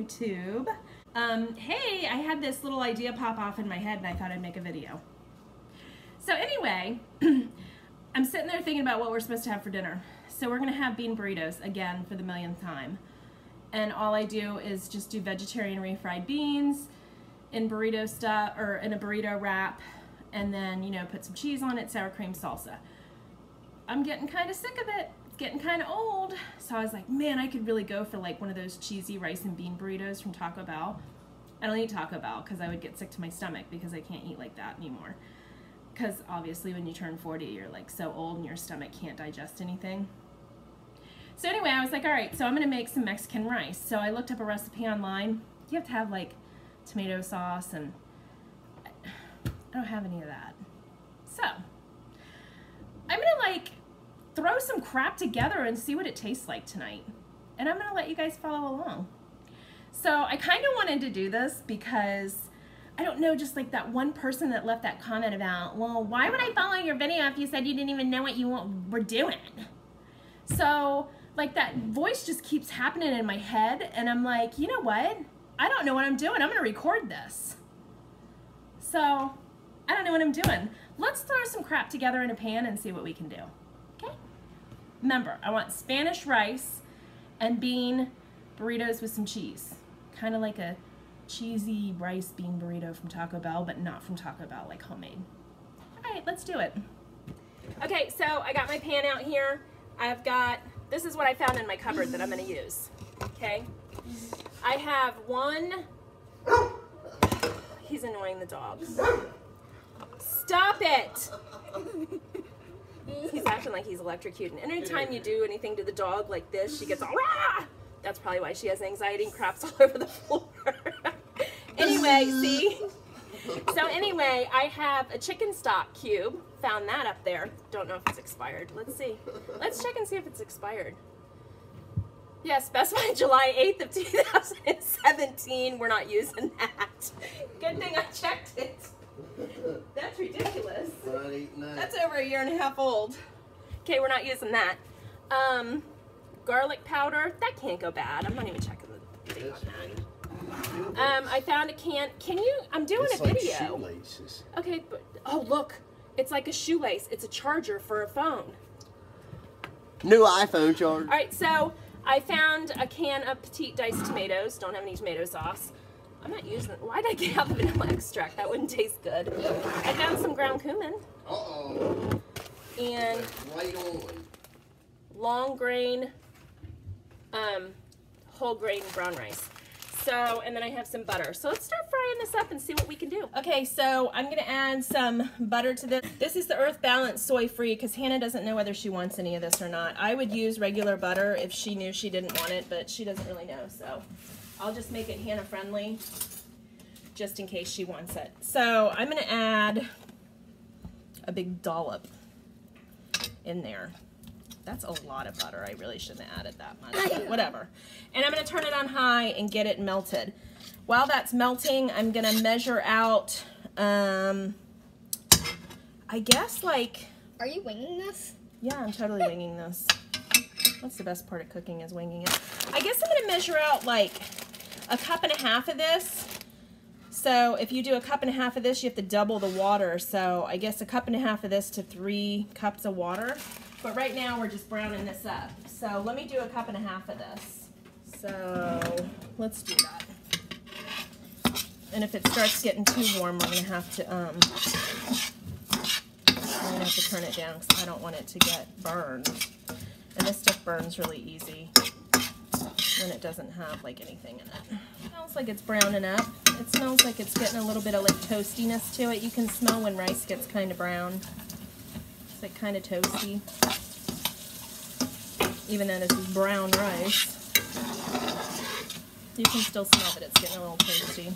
YouTube. Hey, I had this little idea pop off in my head and I thought I'd make a video. So anyway, I'm sitting there thinking about what we're supposed to have for dinner. So we're gonna have bean burritos again for the millionth time. And all I do is just do vegetarian refried beans in burrito stuff, or in a burrito wrap, and then, you know, put some cheese on it, sour cream salsa. I'm getting kind of sick of it. It's getting kind of old. So I was like, man, I could really go for like one of those cheesy rice and bean burritos from Taco Bell. I don't eat Taco Bell because I would get sick to my stomach because I can't eat like that anymore. Because obviously when you turn 40, you're like so old and your stomach can't digest anything. So anyway, I was like, all right, so I'm gonna make some Mexican rice. So I looked up a recipe online. You have to have like tomato sauce, and I don't have any of that. So I'm gonna like throw some crap together and see what it tastes like tonight. And I'm gonna let you guys follow along. So I kind of wanted to do this because I don't know, just like that one person that left that comment about, well, why would I follow your video if you said you didn't even know what you were doing? So like that voice just keeps happening in my head, and I'm like, you know what? I don't know what I'm doing. I'm gonna record this. So I don't know what I'm doing. Let's throw some crap together in a pan and see what we can do. Okay? Remember, I want Spanish rice and bean burritos with some cheese. Kind of like a cheesy rice bean burrito from Taco Bell, but not from Taco Bell, like homemade. All right, let's do it. Okay, so I got my pan out here. I've got, this is what I found in my cupboard that I'm gonna use, okay? I have one, he's annoying the dogs. Stop it! He's acting like he's electrocuted. And anytime you do anything to the dog like this, she gets all rah! That's probably why she has anxiety and craps all over the floor. Anyway, see? So anyway, I have a chicken stock cube. Found that up there. Don't know if it's expired. Let's see. Let's check and see if it's expired. Yeah, specified July 8th of 2017. We're not using that. Good thing I checked it. That's ridiculous. That's over 1.5 years old. Okay, we're not using that. Garlic powder. That can't go bad. I'm not even checking the thing on that. I found a can. Can you? I'm doing a video. Like shoelaces. Okay, but oh look, it's like a shoelace. It's a charger for a phone. New iPhone charger. All right, so I found a can of petite diced tomatoes. Don't have any tomato sauce. I'm not using it. Why did I get out the vanilla extract? That wouldn't taste good. I found some ground cumin. Uh-oh. And long grain, whole grain brown rice. So, and then I have some butter. So let's start frying this up and see what we can do. Okay, so I'm gonna add some butter to this. This is the Earth Balance soy free because Hannah doesn't know whether she wants any of this or not. I would use regular butter if she knew she didn't want it, but she doesn't really know, so I'll just make it Hannah friendly just in case she wants it. So I'm gonna add a big dollop in there. That's a lot of butter. I really shouldn't have added that much, but whatever. And I'm gonna turn it on high and get it melted. While that's melting, I'm gonna measure out, I guess like... Are you winging this? Yeah, I'm totally winging this. That's the best part of cooking, is winging it. I guess I'm gonna measure out like 1.5 cups of this. So if you do 1.5 cups of this, you have to double the water. So I guess 1.5 cups of this to 3 cups of water. But right now we're just browning this up. So let me do 1.5 cups of this. So let's do that. And if it starts getting too warm, we're gonna have to turn it down because I don't want it to get burned. And this stuff burns really easy when it doesn't have like anything in it. It smells like it's browning up. It smells like it's getting a little bit of like toastiness to it. You can smell when rice gets kind of brown. It's like kind of toasty. Even though this is brown rice, you can still smell that it's getting a little toasty.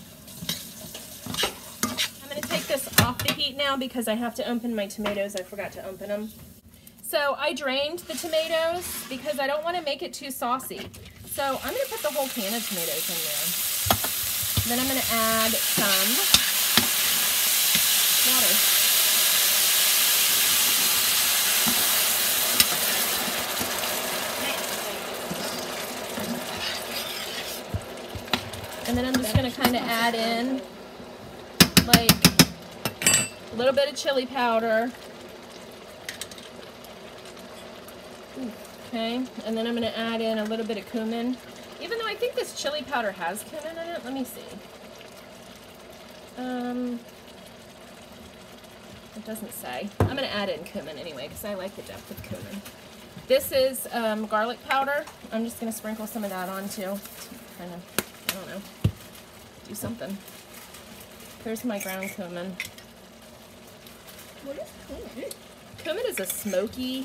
I'm going to take this off the heat now because I have to open my tomatoes. I forgot to open them. So I drained the tomatoes because I don't want to make it too saucy. So I'm going to put the whole can of tomatoes in there. Then I'm going to add some water. And then I'm just gonna kind of add in like a little bit of chili powder. Okay, and then I'm gonna add in a little bit of cumin. Even though I think this chili powder has cumin in it, let me see. It doesn't say. I'm gonna add in cumin anyway because I like the depth of cumin. This is garlic powder. I'm just gonna sprinkle some of that on too. Kind of, I don't know, do something. Here's my ground cumin. What is cumin? Cumin is a smoky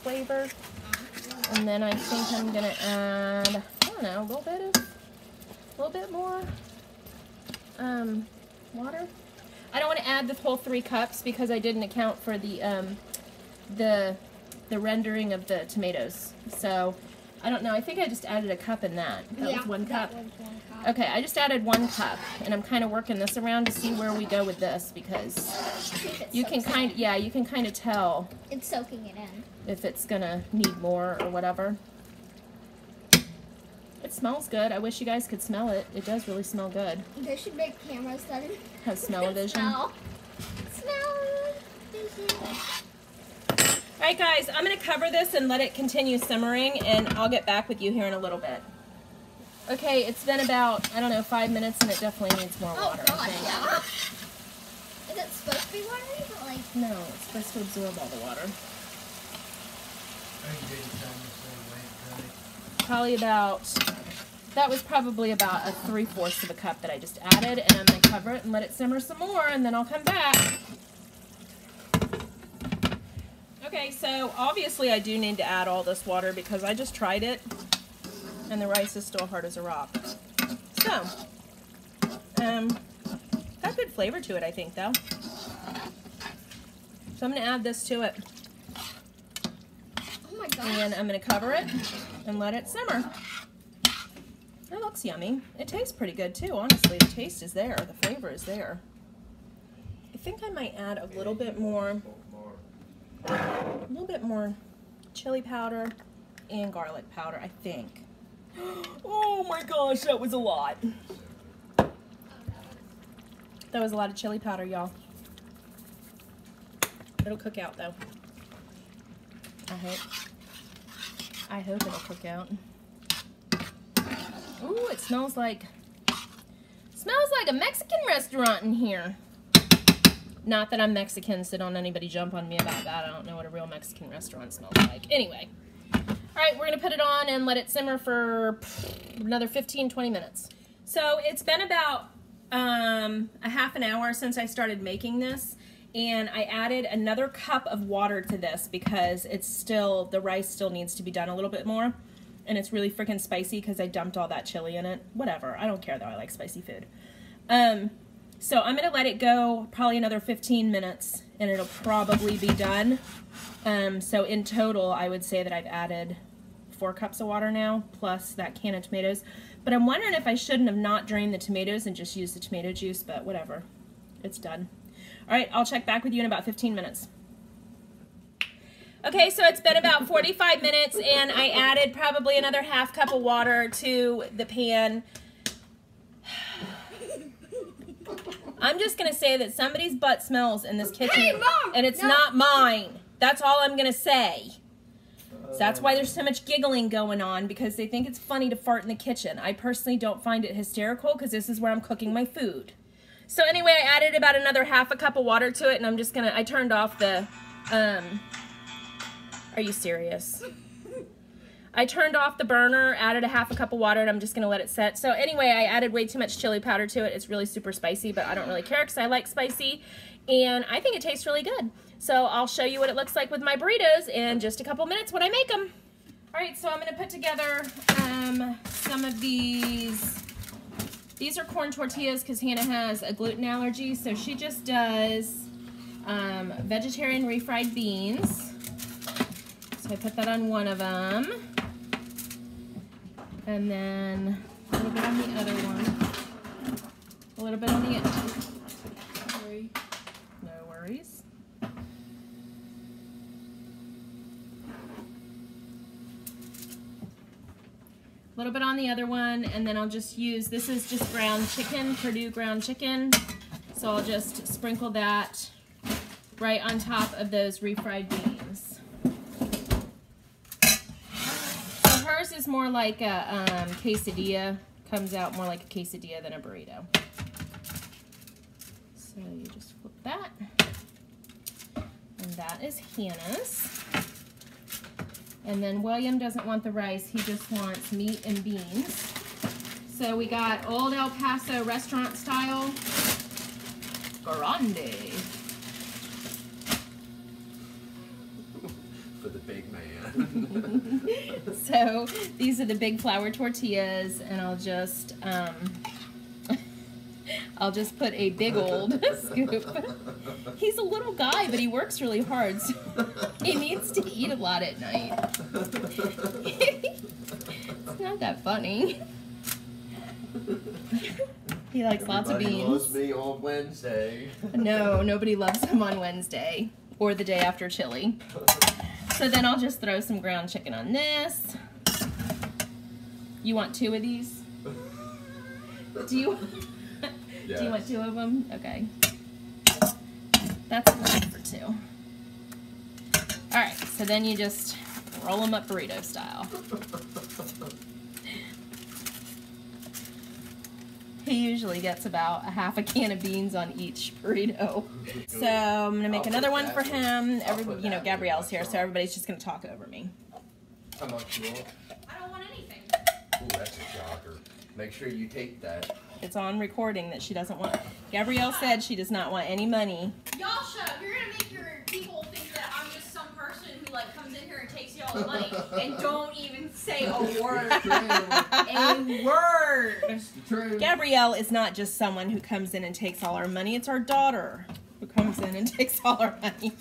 flavor. And then I think I'm gonna add, I don't know, a little bit more water. I don't want to add the whole 3 cups because I didn't account for the rendering of the tomatoes. So I don't know. I think I just added a cup in that. That was 1 cup. That was 1 cup. Okay, I just added 1 cup, and I'm kind of working this around to see where we go with this because you can kind of tell It's soaking it in. if it's gonna need more or whatever. It smells good. I wish you guys could smell it. It does really smell good. They should make cameras that Has smell-o-vision. Smell-o-vision. Alright guys, I'm gonna cover this and let it continue simmering, and I'll get back with you here in a little bit. Okay, it's been about, I don't know, 5 minutes, and it definitely needs more water, Oh I god, think. yeah. Is it supposed to be watery, but like... No, it's supposed to absorb all the water. Probably about, that was probably about a 3/4 of a cup that I just added, and I'm going to cover it and let it simmer some more, and then I'll come back. Okay, so obviously I do need to add all this water because I just tried it, and the rice is still hard as a rock. So, got good flavor to it, I think, though. So I'm going to add this to it. Oh my god. And I'm going to cover it and let it simmer. It looks yummy. It tastes pretty good too, honestly. The taste is there. The flavor is there. I think I might add a little bit more chili powder and garlic powder, I think. Oh my gosh, that was a lot. That was a lot of chili powder, y'all. It'll cook out though. I hope it'll cook out. Ooh, it smells like a Mexican restaurant in here. Not that I'm Mexican, so don't anybody jump on me about that. I don't know what a real Mexican restaurant smells like. Anyway. Alright, we're going to put it on and let it simmer for another 15-20 minutes. So it's been about a half an hour since I started making this. And I added another cup of water to this because the rice still needs to be done a little bit more. And it's really freaking spicy because I dumped all that chili in it. Whatever. I don't care though. I like spicy food. So I'm going to let it go probably another 15 minutes and it'll probably be done. So in total, I would say that I've added 4 cups of water now, plus that can of tomatoes. But I'm wondering if I shouldn't have not drained the tomatoes and just used the tomato juice, but whatever. It's done. All right, I'll check back with you in about 15 minutes. Okay, so it's been about 45 minutes, and I added probably another half cup of water to the pan. I'm just going to say that somebody's butt smells in this kitchen, Hey, Mom! and it's No. not mine. That's all I'm going to say. So that's why there's so much giggling going on, because they think it's funny to fart in the kitchen. I personally don't find it hysterical, because this is where I'm cooking my food. So anyway, I added about another half a cup of water to it, and I'm just going to, I turned off the, are you serious? I turned off the burner, added a half a cup of water, and I'm just going to let it set. So anyway, I added way too much chili powder to it. It's really super spicy, but I don't really care because I like spicy, and I think it tastes really good. So I'll show you what it looks like with my burritos in just a couple minutes when I make them. All right, so I'm going to put together some of these. These are corn tortillas because Hannah has a gluten allergy, so she just does vegetarian refried beans. So I put that on one of them. And then a little bit on the other one. A little bit on the other. No worries. A little bit on the other one, and then I'll just use, this is just ground chicken, Purdue ground chicken. So I'll just sprinkle that right on top of those refried beans. So hers is more like a quesadilla, comes out more like a quesadilla than a burrito. So you just flip that. And that is Hannah's. And then William doesn't want the rice, he just wants meat and beans. So we got Old El Paso restaurant style grande. For the big man. So these are the big flour tortillas, and I'll just put a big old scoop. He's a little guy, but he works really hard, so he needs to eat a lot at night. It's not that funny. He likes lots of beans. Loves me on Wednesday. No, nobody loves him on Wednesday or the day after chili. So then I'll just throw some ground chicken on this. You want 2 of these? Do you want 2 of them? Okay. That's enough for 2. Alright, so then you just roll them up burrito style. He usually gets about a half a can of beans on each burrito. So I'm gonna make another one for him. You know, Gabrielle's here, so everybody's just gonna talk over me. How much you want? I don't want anything. Ooh, that's a shocker. Make sure you take that. It's on recording that she doesn't want. Gabrielle said she does not want any money. Y'all shut up. You're gonna make your people think that I'm just some person who like comes in here and takes y'all's money and don't even say a word. A word. It's the truth. Gabrielle is not just someone who comes in and takes all our money. It's our daughter who comes in and takes all our money.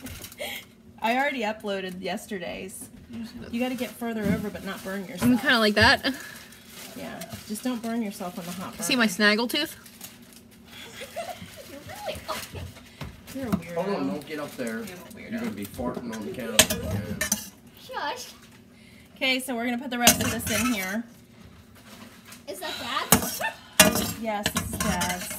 I already uploaded yesterday's. You got to get further over, but not burn yourself. I'm kind of like that. Yeah, just don't burn yourself on the hot burner. See my snaggle tooth? You're a weirdo. Hold on, don't get up there. You're going to be farting on the counter. Shush. Okay, so we're going to put the rest of this in here. Is that Dad's? Yes, this is Dad's.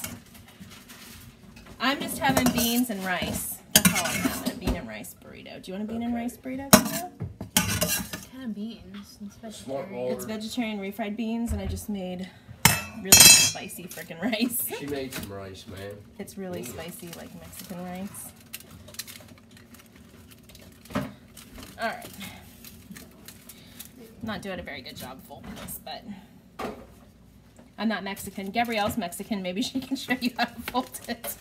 I'm just having beans and rice. That's all I'm having, a bean and rice burrito. Do you want a bean and rice burrito? Kyle? What kind of beans? It's vegetarian. It's vegetarian refried beans, and I just made really spicy freaking rice. She made some rice, man. It's really spicy, like Mexican rice. Alright. Not doing a very good job folding this, but I'm not Mexican. Gabrielle's Mexican. Maybe she can show you how to fold it.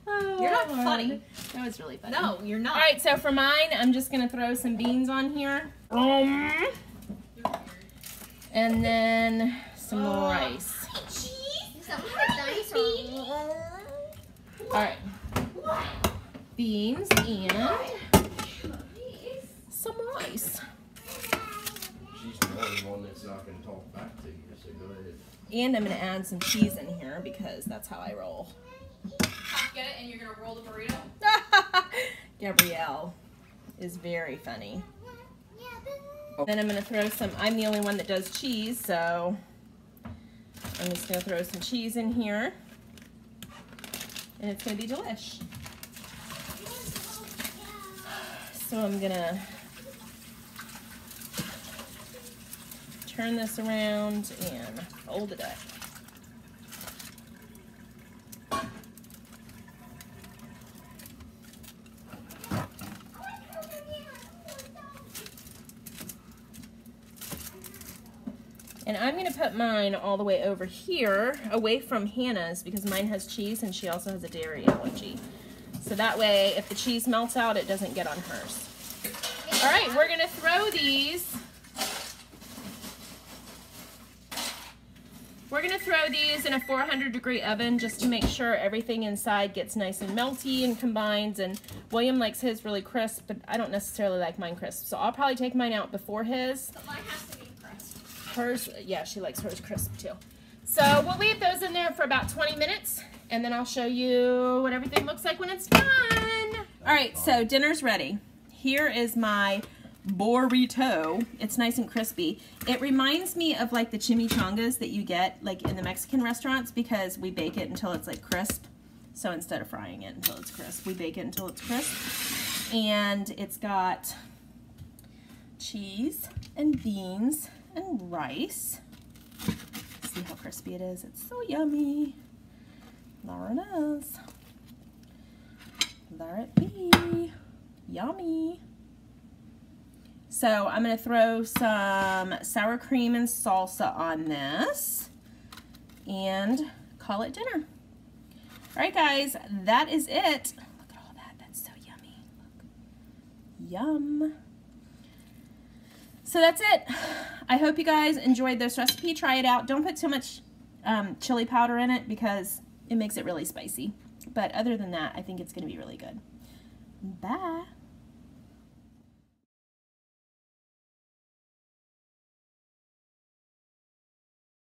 Oh, You're not Lord. funny. That was really funny. No, you're not. Alright, so for mine, I'm just going to throw some beans on here. And then some rice. Is that what dinosaur? Alright. Beans and some rice. She's the only one that's not going to talk back to you, so go ahead. And I'm going to add some cheese in here because that's how I roll. Get it, and you're gonna roll the burrito. Gabrielle is very funny. Then I'm going to throw some, I'm the only one that does cheese, so I'm just going to throw some cheese in here. And it's going to be delish. So I'm going to turn this around and fold it up. And I'm going to put mine all the way over here, away from Hannah's, because mine has cheese and she also has a dairy allergy. So that way, if the cheese melts out, it doesn't get on hers. All right, we're going to throw these. We're going to throw these in a 400-degree oven just to make sure everything inside gets nice and melty and combines. And William likes his really crisp, but I don't necessarily like mine crisp. So I'll probably take mine out before his. But mine has to be crisp. Hers, yeah, she likes hers crisp too. So we'll leave those in there for about 20 minutes, and then I'll show you what everything looks like when it's done. All right, so dinner's ready. Here is my burrito. It's nice and crispy. It reminds me of like the chimichangas that you get like in the Mexican restaurants, because we bake it until it's like crisp. So instead of frying it until it's crisp, we bake it until it's crisp. And it's got cheese and beans and rice. See how crispy it is? It's so yummy. There it is. There it be. Yummy. So I'm going to throw some sour cream and salsa on this and call it dinner. All right, guys, that is it. Look at all that. That's so yummy. Look. Yum. So that's it. I hope you guys enjoyed this recipe. Try it out. Don't put too much chili powder in it because it makes it really spicy. But other than that, I think it's going to be really good. Bye.